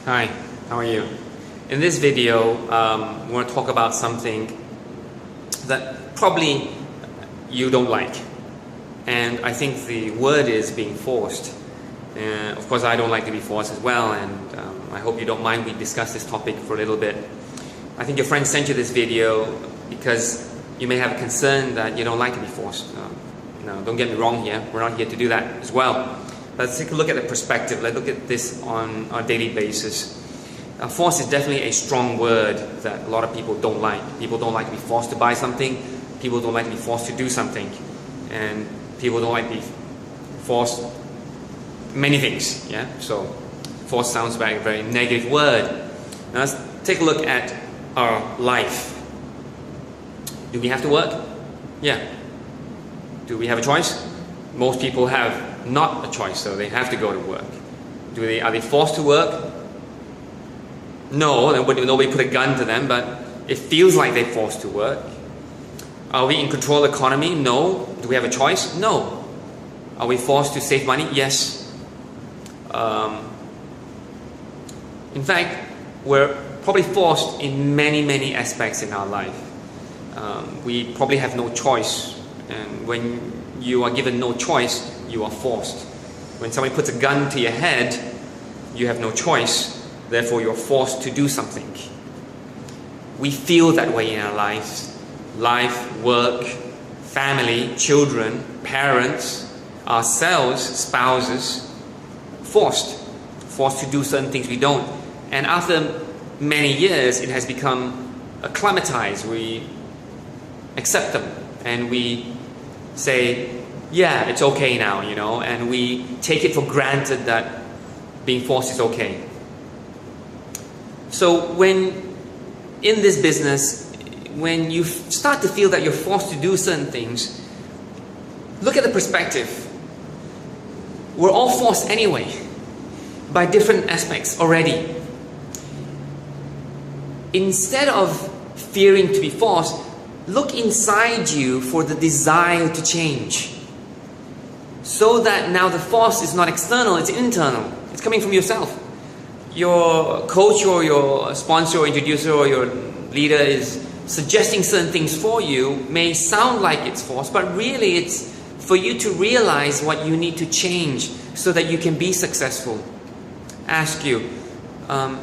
Hi, how are you? In this video, we want to talk about something that probably you don't like. And I think the word is being forced. Of course, I don't like to be forced as well, and I hope you don't mind we discuss this topic for a little bit. I think your friend sent you this video because you may have a concern that you don't like to be forced. No, don't get me wrong here. We're not here to do that as well. Let's take a look at the perspective. Let's look at this on a daily basis. Force is definitely a strong word that a lot of people don't like. People don't like to be forced to buy something. People don't like to be forced to do something. And people don't like to be forced many things. Yeah. So force sounds like a very negative word. Now let's take a look at our life. Do we have to work? Yeah. Do we have a choice? Most people have not a choice, so they have to go to work. Are they forced to work? No, nobody put a gun to them, but it feels like they're forced to work. Are we in control of the economy? No. Do we have a choice? No. Are we forced to save money? Yes. In fact, we're probably forced in many aspects in our life. We probably have no choice, and when you are given no choice, you are forced. When somebody puts a gun to your head, you have no choice, therefore you're forced to do something. We feel that way in our lives. Life, work, family, children, parents, ourselves, spouses, forced to do certain things we don't. And after many years, it has become acclimatized. We accept them and we say, yeah, it's okay now, and we take it for granted that being forced is okay. So when in this business, when you start to feel that you're forced to do certain things, look at the perspective. We're all forced anyway, by different aspects already. Instead of fearing to be forced, look inside you for the desire to change. So that now the force is not external, it's internal. It's coming from yourself. Your coach or your sponsor or introducer or your leader is suggesting certain things for you. May sound like it's forced, but really it's for you to realize what you need to change so that you can be successful. Ask you,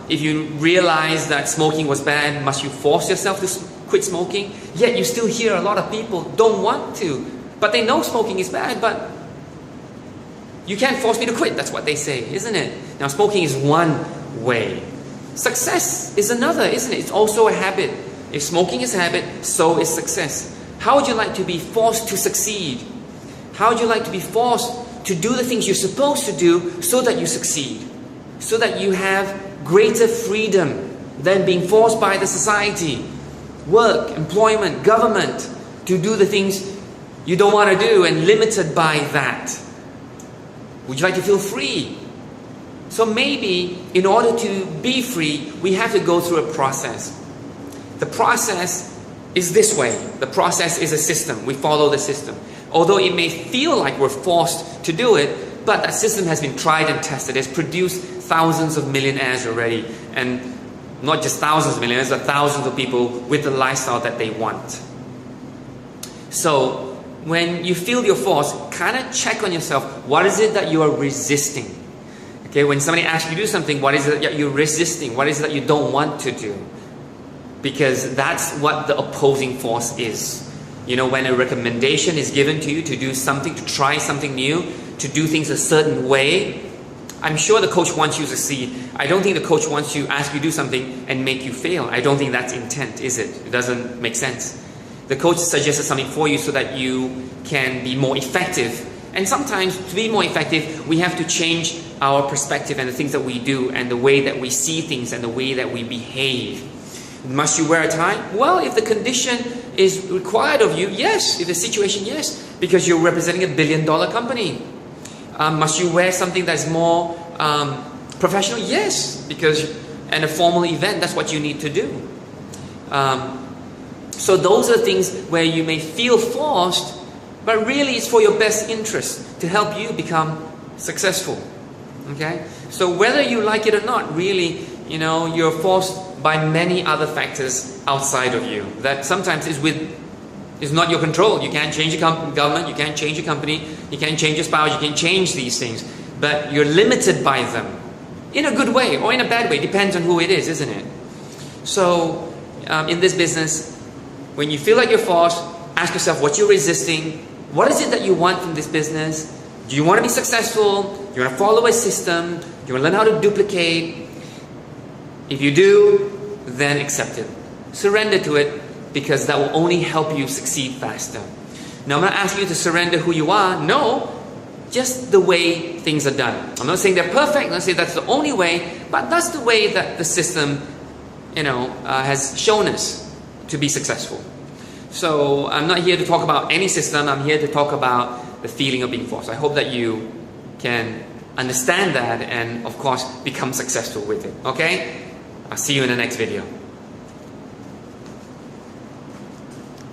if you realize that smoking was bad, must you force yourself to quit smoking? Yet you still hear a lot of people don't want to, but they know smoking is bad, but you can't force me to quit. That's what they say, isn't it? Now, smoking is one way. Success is another, isn't it? It's also a habit. If smoking is a habit, so is success. How would you like to be forced to succeed? How would you like to be forced to do the things you're supposed to do so that you succeed? So that you have greater freedom than being forced by the society, work, employment, government, to do the things you don't want to do and limited by that. Would you like to feel free? So maybe in order to be free, we have to go through a process. The process is this way. The process is a system. We follow the system. Although it may feel like we're forced to do it, but that system has been tried and tested. It's produced thousands of millionaires already. And not just thousands of millionaires, but thousands of people with the lifestyle that they want. So when you feel you're forced, kind of check on yourself. What is it that you are resisting? Okay, when somebody asks you to do something, what is it that you're resisting? What is it that you don't want to do? Because that's what the opposing force is. When a recommendation is given to you to do something, to try something new, to do things a certain way, I'm sure the coach wants you to succeed. I don't think the coach wants to ask you to do something and make you fail. I don't think that's intent, is it? It doesn't make sense. The coach suggested something for you so that you can be more effective. And sometimes to be more effective, we have to change our perspective and the things that we do and the way that we see things and the way that we behave. Must you wear a tie? Well, if the condition is required of you, yes. If the situation, yes. Because you're representing $1 billion company. Must you wear something that's more professional? Yes. And a formal event, that's what you need to do. So those are things where you may feel forced, but really it's for your best interest to help you become successful. Okay? So whether you like it or not, really, you know, you're forced by many other factors outside of you that sometimes is not your control. You can't change the government, you can't change your company, you can't change your spouse, you can't change these things, but you're limited by them in a good way or in a bad way. Depends on who it is, isn't it? So in this business, when you feel like you're forced, ask yourself what you're resisting. What is it that you want from this business? Do you want to be successful? Do you want to follow a system? Do you want to learn how to duplicate? If you do, then accept it. Surrender to it, because that will only help you succeed faster. Now, I'm not asking you to surrender who you are. No, just the way things are done. I'm not saying they're perfect. I'm not saying that's the only way, but that's the way that the system, you know, has shown us to be successful. So I'm not here to talk about any system. I'm here to talk about the feeling of being forced. I hope that you can understand that and, of course, become successful with it. Okay? I'll see you in the next video.